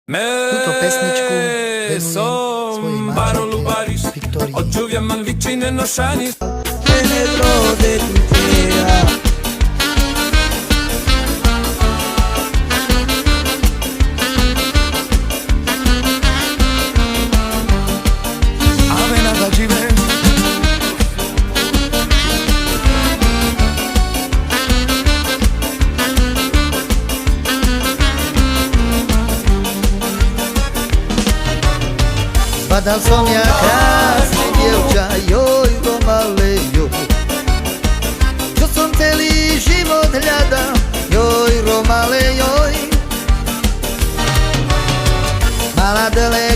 Túto pesničku venujem svojej manželke Viktórii. Badal som ja krásne dievča, joj, Romale, joj. Čo som celý život hľadal, joj, Romale, joj. Mala dlhé